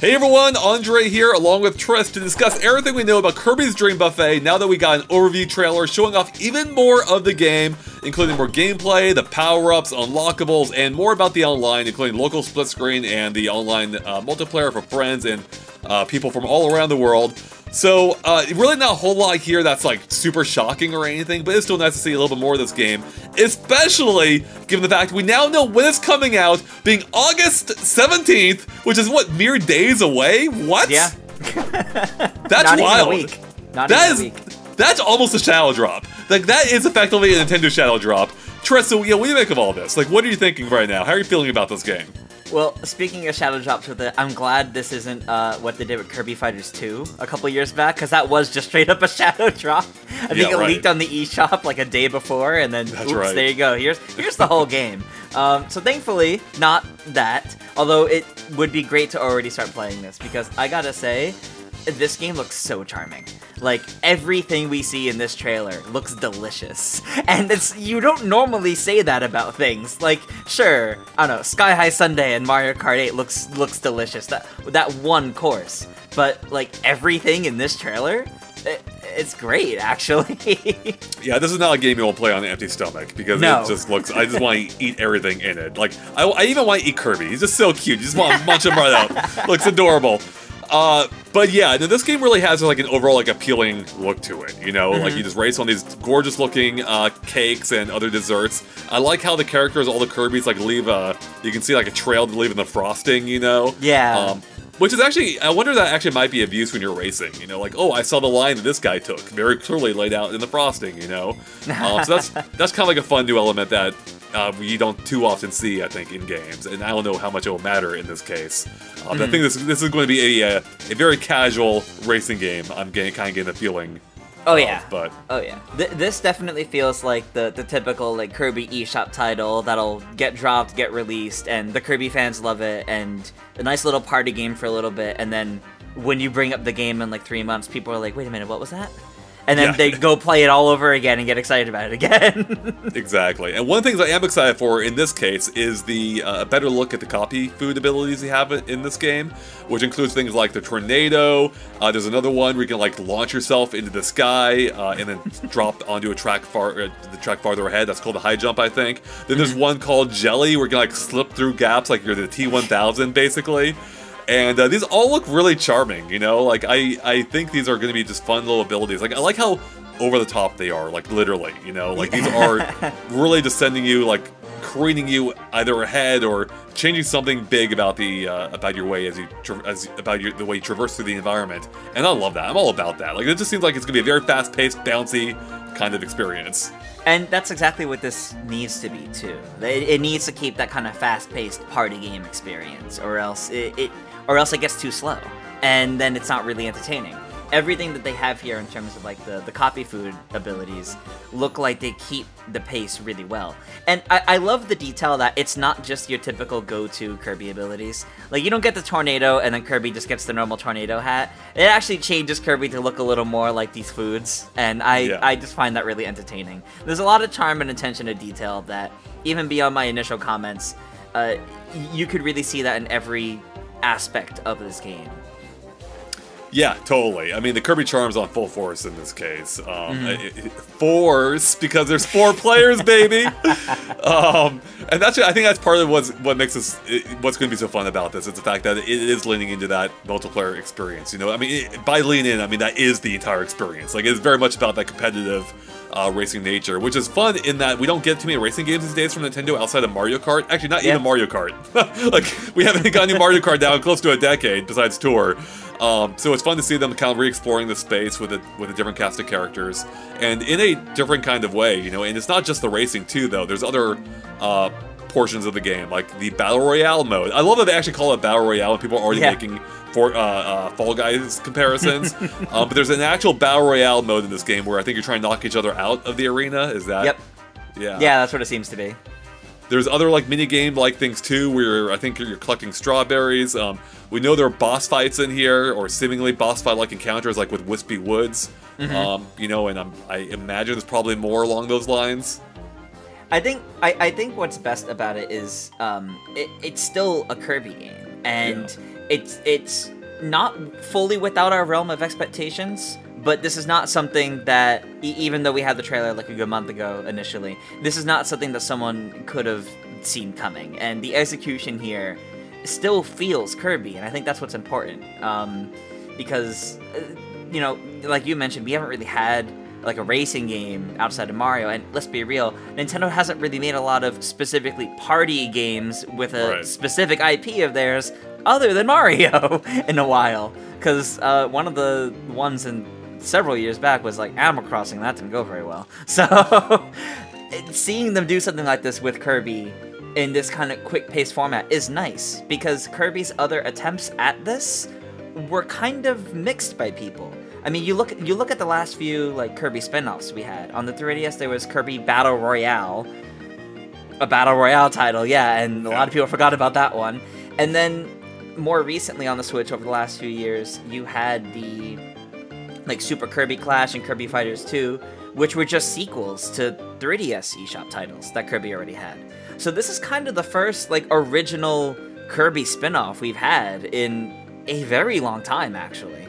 Hey everyone, Andre here along with Triss to discuss everything we know about Kirby's Dream Buffet now that we got an overview trailer showing off even more of the game, including more gameplay, the power-ups, unlockables, and more about the online, including local split screen and the online multiplayer for friends and people from all around the world. So, really not a whole lot here that's like super shocking or anything, but it's still nice to see a little bit more of this game, especially given the fact we now know when it's coming out, being August 17th, which is what, mere days away? What? Yeah. That's Not wild. Even a week. Not even a week. That's almost a shadow drop. Like, that is effectively a Nintendo shadow drop. Triss, so, what do you make of all this? Like, what are you thinking right now? How are you feeling about this game? Well, speaking of shadow drops with it, I'm glad this isn't what they did with Kirby Fighters 2 a couple years back, because that was just straight up a shadow drop. I think it leaked on the eShop like a day before, and then oops, there you go. Here's the whole game. So thankfully, not that. Although it would be great to already start playing this, because I gotta say, this game looks so charming. Like, everything we see in this trailer looks delicious. And you don't normally say that about things. Like, sure, I don't know, Sky High Sundae and Mario Kart 8 looks delicious. That one course. But, like, everything in this trailer, it's great, actually. Yeah, this is not a game you will play on an empty stomach, because it just looks, I just want to eat everything in it. Like, I even want to eat Kirby. He's just so cute. You just want to munch him right up. Looks adorable. But yeah, this game really has like an overall like appealing look to it, you know? Like, you just race on these gorgeous looking cakes and other desserts. I like how the characters, all the Kirbys, like leave you can see like a trail to leave in the frosting, you know? Yeah. Which is actually, I wonder if that actually might be of use when you're racing, you know? Like, oh, I saw the line that this guy took, very clearly laid out in the frosting, you know? So that's kind of like a fun new element that you don't too often see, I think, in games, and I don't know how much it will matter in this case. But I think this is going to be a very casual racing game. I'm kind of getting the feeling. Oh yeah. Oh yeah. This definitely feels like the typical like Kirby eShop title that'll get dropped, get released, and the Kirby fans love it, and a nice little party game for a little bit, and then when you bring up the game in like 3 months, people are like, wait a minute, what was that? And then they go play it all over again and get excited about it again. Exactly. And one of the things I am excited for in this case is the better look at the copy food abilities you have in this game, which includes things like the tornado. There's another one where you can like launch yourself into the sky and then drop onto a track the track farther ahead. That's called the high jump, I think. Then there's one called Jelly where you can like slip through gaps like you're the T-1000 basically. And these all look really charming, you know? Like, I think these are going to be just fun little abilities. Like, I like how over the top they are, like, literally, you know? Like, these are really just sending you, like, careening you either ahead or changing something big about the about your way the way you traverse through the environment. And I love that. I'm all about that. Like, it just seems like it's going to be a very fast-paced, bouncy kind of experience. And that's exactly what this needs to be, too. It needs to keep that kind of fast-paced party game experience, or else it gets too slow, and then it's not really entertaining. Everything that they have here in terms of like the copy food abilities look like they keep the pace really well. And I love the detail that it's not just your typical go-to Kirby abilities. Like, you don't get the tornado and then Kirby just gets the normal tornado hat. It actually changes Kirby to look a little more like these foods, and I just find that really entertaining. There's a lot of charm and attention to detail that, even beyond my initial comments, you could really see that in every aspect of this game. Yeah, totally. I mean, the Kirby charm's on full force in this case. Force, because there's 4 players, baby! And that's, I think that's part of what makes this, what's going to be so fun about this. It's the fact that it is leaning into that multiplayer experience, you know? I mean, by lean in, I mean, that is the entire experience. Like, it's very much about that competitive racing nature, which is fun in that we don't get too many racing games these days from Nintendo outside of Mario Kart. Actually, not even Mario Kart. Like, we haven't gotten Mario Kart down close to a decade, besides Tour. So it's fun to see them kind of re-exploring the space with a different cast of characters, and in a different kind of way, you know. And it's not just the racing too, though. There's other portions of the game, like the Battle Royale mode. I love that they actually call it Battle Royale, and people are already making Fall Guys comparisons. But there's an actual Battle Royale mode in this game where I think you're trying to knock each other out of the arena. Is that? Yep. Yeah. Yeah, that's what it seems to be. There's other like mini-game like things too, where I think you're collecting strawberries. We know there are boss fights in here, or seemingly boss fight-like encounters, like with Wispy Woods. You know, and I imagine there's probably more along those lines. I think what's best about it is it's still a Kirby game, and it's not fully without our realm of expectations, but this is not something that, even though we had the trailer like a good month ago initially, this is not something that someone could have seen coming. And the execution here still feels Kirby, and I think that's what's important. Because, you know, like you mentioned, we haven't really had like a racing game outside of Mario, and let's be real, Nintendo hasn't really made a lot of specifically party games with a specific IP of theirs other than Mario in a while. Because one of the ones in several years back was like Animal Crossing, and that didn't go very well. So seeing them do something like this with Kirby in this kind of quick-paced format is nice, because Kirby's other attempts at this were kind of mixed by people. I mean, you look at the last few like Kirby spin-offs we had. On the 3DS, there was Kirby Battle Royale, a Battle Royale title, yeah, and a lot of people forgot about that one. And then more recently on the Switch, over the last few years, you had the like Super Kirby Clash and Kirby Fighters 2, which were just sequels to 3DS eShop titles that Kirby already had. So this is kind of the first like original Kirby spin-off we've had in a very long time, actually.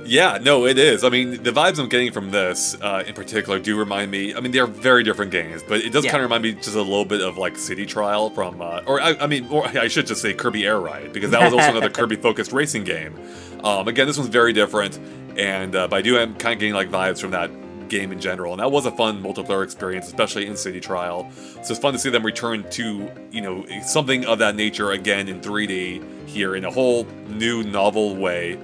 Yeah, no, it is. I mean, the vibes I'm getting from this, in particular, do remind me. I mean, they're very different games, but it does kind of remind me just a little bit of like City Trial from, or I should just say Kirby Air Ride, because that was also another Kirby-focused racing game. Again, this one's very different, and but I do am kind of getting like vibes from that game in general, and that was a fun multiplayer experience, especially in City Trial. So it's fun to see them return to, you know, something of that nature again in 3D here in a whole new, novel way.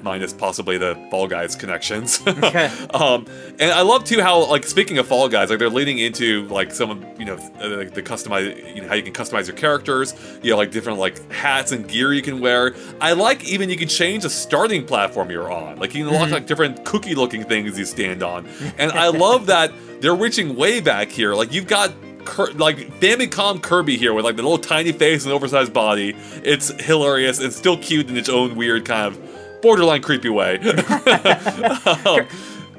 Minus possibly the Fall Guys connections. And I love too how, like, speaking of Fall Guys, like they're leading into like some, you know, like the customize, you know, how you can customize your characters. You know, like different like hats and gear you can wear. I like even you can change the starting platform you're on. Like you can unlock like different cookie-looking things you stand on. And I love that they're reaching way back here. Like you've got like Famicom Kirby here with like the little tiny face and oversized body. It's hilarious and still cute in its own weird kind of borderline creepy way.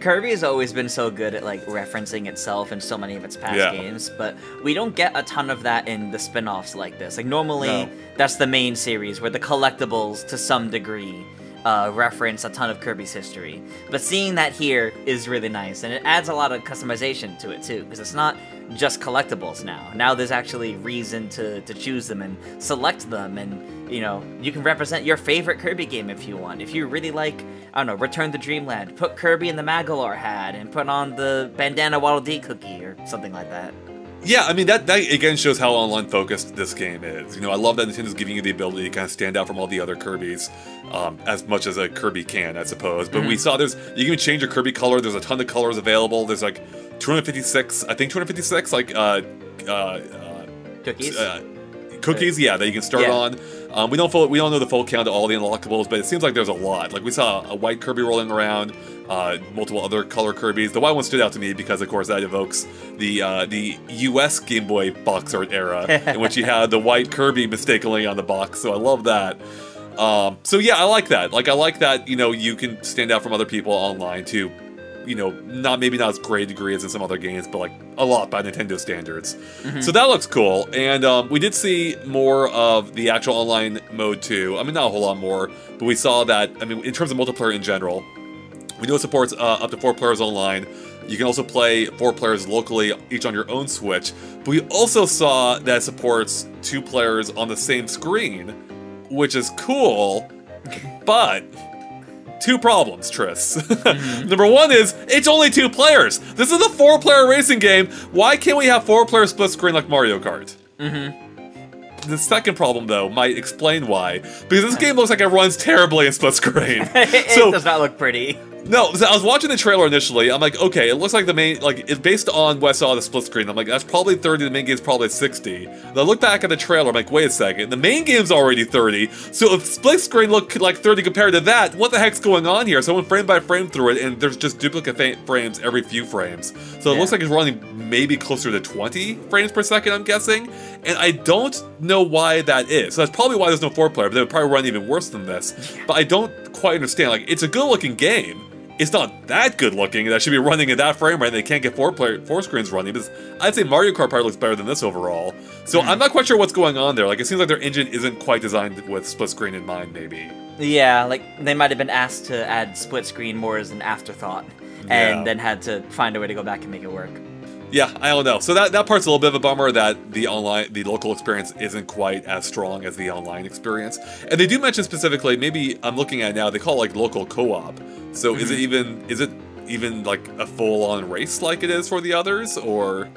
Kirby has always been so good at like referencing itself in so many of its past games, but we don't get a ton of that in the spin-offs like this. Like normally that's the main series where the collectibles to some degree reference a ton of Kirby's history. But seeing that here is really nice, and it adds a lot of customization to it too, because it's not just collectibles now. Now there's actually reason to choose them and select them, and you know, you can represent your favorite Kirby game if you want. If you really like, I don't know, Return to Dreamland, put Kirby in the Magalore hat and put on the Bandana Waddle Dee cookie or something like that. Yeah, I mean, that again shows how online focused this game is. You know, I love that Nintendo's giving you the ability to kind of stand out from all the other Kirbys, as much as a Kirby can, I suppose. But we saw you can change your Kirby color. There's a ton of colors available. There's like 256, I think 256, like, cookies? Cookies, yeah, that you can start on. We don't know the full count of all the unlockables, but it seems like there's a lot. Like we saw a white Kirby rolling around, multiple other color Kirbys. The white one stood out to me because, of course, that evokes the US Game Boy box art era, in which you had the white Kirby mistakenly on the box. So I love that. So yeah, I like that. Like I like that. You know, you can stand out from other people online too. You know, maybe not as great a degree as in some other games, but like a lot by Nintendo standards. So that looks cool, and we did see more of the actual online mode too. I mean, not a whole lot more, but we saw that. I mean, in terms of multiplayer in general, we know it supports up to 4 players online. You can also play 4 players locally, each on your own Switch. But we also saw that it supports 2 players on the same screen, which is cool, but 2 problems, Triss. Number 1 is, it's only 2 players! This is a 4-player racing game! Why can't we have 4-player split screen like Mario Kart? The second problem, though, might explain why. Because this game looks like it runs terribly in split screen. It does not look pretty. No, so I was watching the trailer initially. I'm like, okay, it looks like the main, like, it's based on what I saw the split screen. I'm like, that's probably 30, the main game's probably 60. Then I look back at the trailer, I'm like, wait a second, the main game's already 30, so if split screen looked like 30 compared to that, what the heck's going on here? So I went frame by frame through it, and there's just duplicate frames every few frames. So it looks like it's running maybe closer to 20 frames per second, I'm guessing, and I don't know why that is. So that's probably why there's no 4-player, but they would probably run even worse than this. But I don't quite understand. Like, it's a good-looking game, it's not that good looking. That should be running at that frame rate, and they can't get four screens running. Because I'd say Mario Kart probably looks better than this overall. So I'm not quite sure what's going on there. Like, it seems like their engine isn't quite designed with split screen in mind, maybe. Yeah, like they might have been asked to add split screen more as an afterthought, and then had to find a way to go back and make it work. Yeah, I don't know. So that part's a little bit of a bummer that the local experience isn't quite as strong as the online experience. And they do mention specifically, maybe I'm looking at it now, they call it like local co-op. So is it even like a full-on race like it is for the others, or?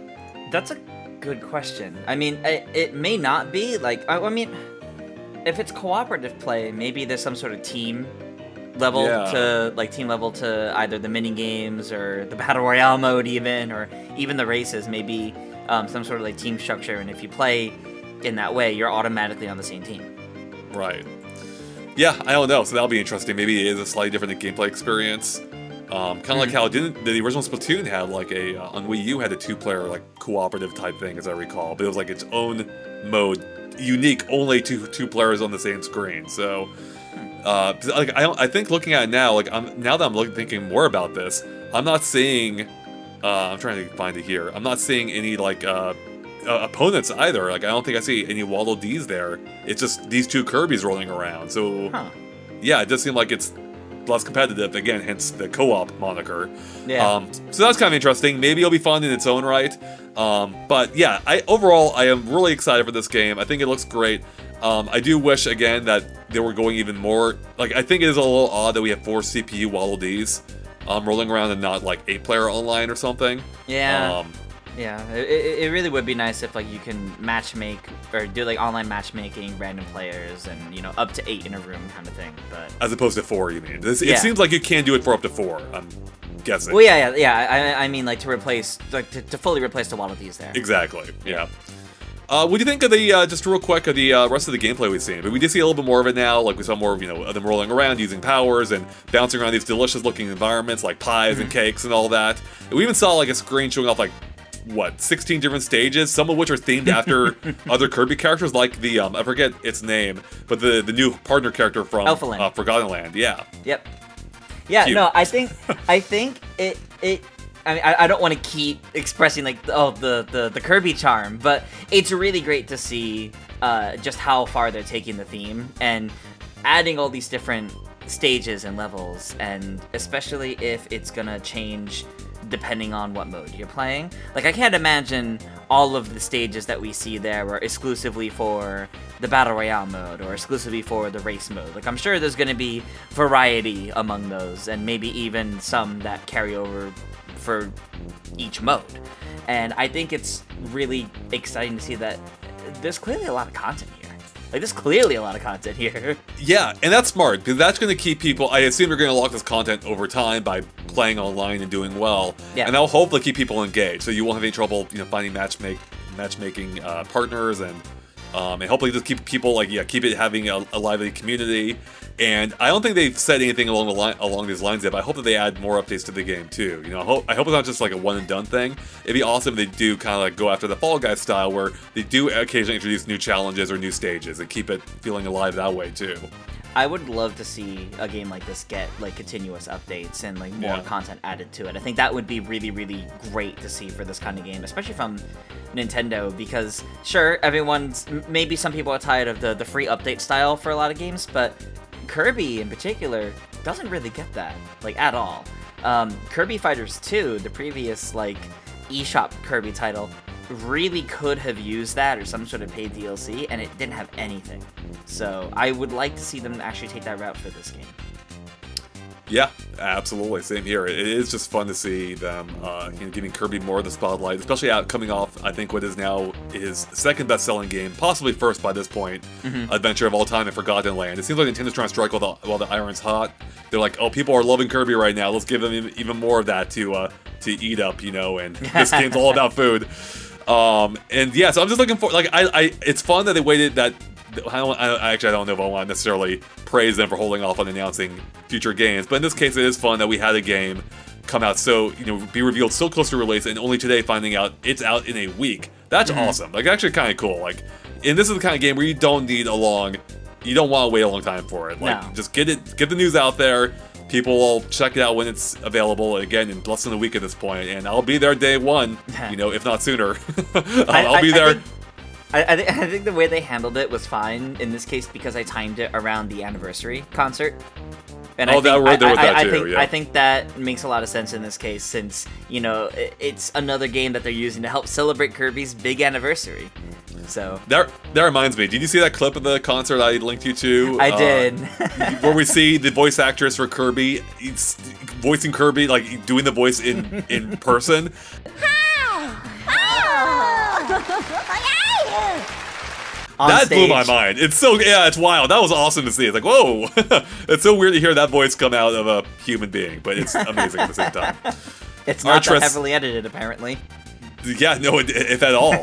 That's a good question. I mean, it may not be. Like, I mean, if it's cooperative play, maybe there's some sort of team level to either the mini games or the battle royale mode, even, or even the races. Maybe some sort of like team structure, and if you play in that way, you're automatically on the same team. Right. Yeah, I don't know. So that'll be interesting. Maybe it is a slightly different gameplay experience. Kind of like how the original Splatoon had like on Wii U had a 2-player like cooperative type thing, as I recall, but it was like its own mode, unique only to 2 players on the same screen. So, like I think looking at it now, like now that I'm thinking more about this, I'm not seeing. I'm trying to find it here. I'm not seeing any like opponents either. Like I don't think I see any Waddle Dees there. It's just these 2 Kirbys rolling around. So, yeah, it does seem like it's less competitive, again, hence the co-op moniker. Yeah. So that's kind of interesting. Maybe it'll be fun in its own right. But yeah, overall, I am really excited for this game. I think it looks great. I do wish, again, that they were going even more. Like, I think it is a little odd that we have 4 CPU Waddle Dees rolling around and not like 8-player online or something. Yeah. Yeah, it really would be nice if like you can matchmake or do like online matchmaking, random players, and up to 8 in a room kind of thing. But as opposed to 4, you mean? It seems like you can do it for up to 4. I'm guessing. Well, yeah. I mean, like to replace, like to fully replace the Waddle Dees there. Exactly. Yeah. What do you think of the just real quick of the rest of the gameplay we've seen? But we did see a little bit more of it now. Like we saw more of of them rolling around, using powers, and bouncing around these delicious-looking environments like pies and cakes and all that. And we even saw like a screen showing off like 16 different stages, some of which are themed after other Kirby characters, like the I forget its name, but the new partner character from Forgotten Land. Yeah. Yep. Yeah. Cute. No, I think it. I mean, I don't want to keep expressing like the Kirby charm, but it's really great to see just how far they're taking the theme and adding all these different stages and levels, and especially if it's gonna change depending on what mode you're playing. Like, I can't imagine all of the stages that we see there are exclusively for the Battle Royale mode or exclusively for the race mode. Like, I'm sure there's going to be variety among those, and maybe even some that carry over for each mode. And I think it's really exciting to see that there's clearly a lot of content here. Like, there's clearly a lot of content here. Yeah, and that's smart, because that's going to keep people... I assume you're going to unlock this content over time by playing online and doing well. Yeah. And that'll hopefully keep people engaged, so you won't have any trouble, finding matchmaking partners, and hopefully just keep people, keep it having a lively community. And I don't think they've said anything along these lines yet, but I hope that they add more updates to the game too. I hope it's not just like a one and done thing. It'd be awesome if they do kind of like go after the Fall Guys style, where they do occasionally introduce new challenges or new stages and keep it feeling alive that way too. I would love to see a game like this get like continuous updates and like more content added to it. I think that would be really, really great to see for this kind of game, especially from Nintendo, because sure, maybe some people are tired of the free update style for a lot of games, but Kirby in particular doesn't really get that, like, at all. Kirby Fighters 2, the previous like eShop Kirby title, really could have used that or some sort of paid DLC, and it didn't have anything. So I would like to see them actually take that route for this game. Yeah, absolutely. Same here. It is just fun to see them giving Kirby more of the spotlight, especially coming off, I think, what is now his second best-selling game, possibly first by this point, adventure of all time in Forgotten Land. It seems like Nintendo's trying to strike while the iron's hot. They're like, oh, people are loving Kirby right now. Let's give them even more of that to eat up, and this game's all about food. And yeah, so I'm just looking for, like, it's fun that they waited that. I don't know if I want to necessarily praise them for holding off on announcing future games, but in this case, it is fun that we had a game come out be revealed so close to release, and only today finding out it's out in a week. That's awesome. Like, actually kind of cool. Like, and this is the kind of game where you don't want to wait a long time for it. Like, just get the news out there. people will check it out when it's available, again, in less than a week at this point, and I'll be there day one, you know, if not sooner. I'll be there. I think the way they handled it was fine in this case because I timed it around the anniversary concert. And I think that makes a lot of sense in this case since, you know, it's another game that they're using to help celebrate Kirby's big anniversary. So that reminds me, did you see that clip of the concert I linked you to? I did. Where we see the voice actress for Kirby voicing Kirby, like doing the voice in person. That blew my mind. It's so, yeah, it's wild. That was awesome to see. It's like, whoa. It's so weird to hear that voice come out of a human being, but it's amazing at the same time. It's not that heavily edited, apparently. Yeah, no, if at all.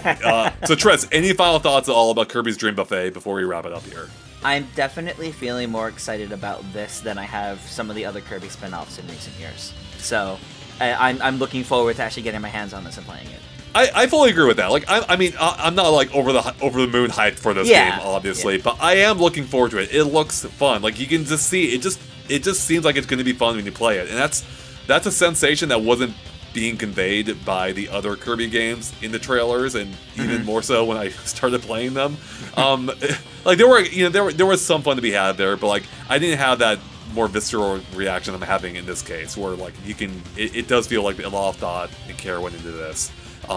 So, Tress, any final thoughts at all about Kirby's Dream Buffet before we wrap it up here? I'm definitely feeling more excited about this than I have some of the other Kirby spin-offs in recent years. So, I'm looking forward to actually getting my hands on this and playing it. I fully agree with that. Like, I mean, I'm not like over the moon hyped for this game, obviously, but I am looking forward to it. It looks fun. Like, you can just see it. Just seems like it's going to be fun when you play it, and that's a sensation that wasn't being conveyed by the other Kirby games in the trailers, and even more so when I started playing them. Like, there was some fun to be had there, but like I didn't have that more visceral reaction I'm having in this case, where like it does feel like a lot of thought and care went into this.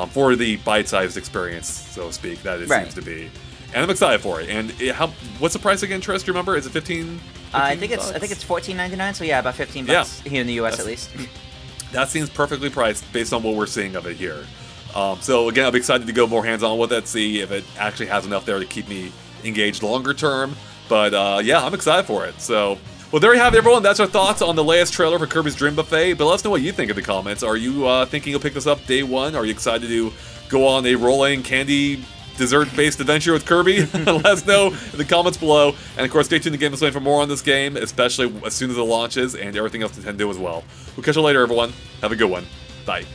For the bite-sized experience, so to speak, that it seems to be, and I'm excited for it. And what's the price again, Tress? Do you remember? Is it 15? I think it's $14.99. So yeah, about $15 here in the US at least. That seems perfectly priced based on what we're seeing of it here. So again, I'm excited to go more hands-on with it, see if it actually has enough there to keep me engaged longer term. But yeah, I'm excited for it. So. Well, there you have it, everyone. That's our thoughts on the latest trailer for Kirby's Dream Buffet. But let us know what you think in the comments. Are you thinking you'll pick this up day one? Are you excited to go on a rolling candy dessert-based adventure with Kirby? Let us know in the comments below. And of course, stay tuned to GameXplain for more on this game, especially as soon as it launches, and everything else Nintendo as well. We'll catch you later, everyone. Have a good one. Bye.